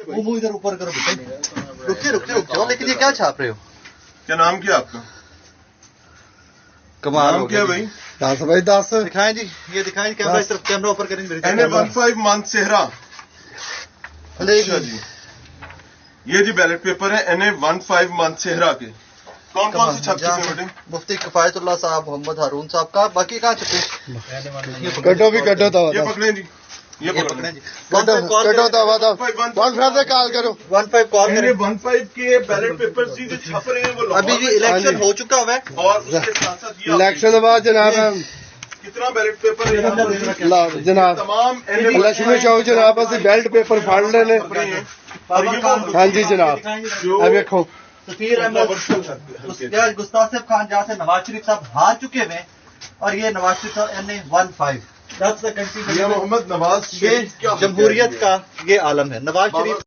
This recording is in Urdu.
وہ ادھر اوپر کرو رک جاؤ لیکن یہ کیا چھاپ رہے ہو؟ کیا نام کیا آپ کا؟ کمال نام کیا بھائی؟ 10 بھائی 10 دکھائیں جی، یہ دکھائیں کیمرہ اس طرف، کیمرہ اوپر کریں میری NA15 مانسہرہ. اچھا جی، یہ جی بیلٹ پیپر ہے NA15 مانسہرہ کے. کون کون سے چھپ چکے ہیں بیٹے؟ مفتی کفایت اللہ صاحب، محمد ہارون صاحب کا. باقی کہاں چھپے؟ کٹو بھی کٹو تو یہ پکڑیں جی، یہ پکڑیں پکڑیں جی. کٹو تو 15 سے کال کرو. 15 کال کریں. NA15 کے بیلٹ پیپر جو چھپ رہے ہیں وہ ابھی بھی الیکشن ہو چکا ہوا ہے اور اس کے ساتھ ساتھ یہ الیکشن کے بعد جناب کتنا بیلٹ پیپر ہے یہاں پر؟ جناب تمام لکشمی چوک جناب اسی بیلٹ پیپر پھاڑ لینے. ہاں جی جناب، اب دیکھو سفیر احمد گستاخ صاحب خان جہاں سے نواز شریف صاحب ہار چکے ہوئے اور یہ نواز شریف صاحب NA15 محمد نواز یہ جمہوریت کا یہ عالم ہے. نواز شریف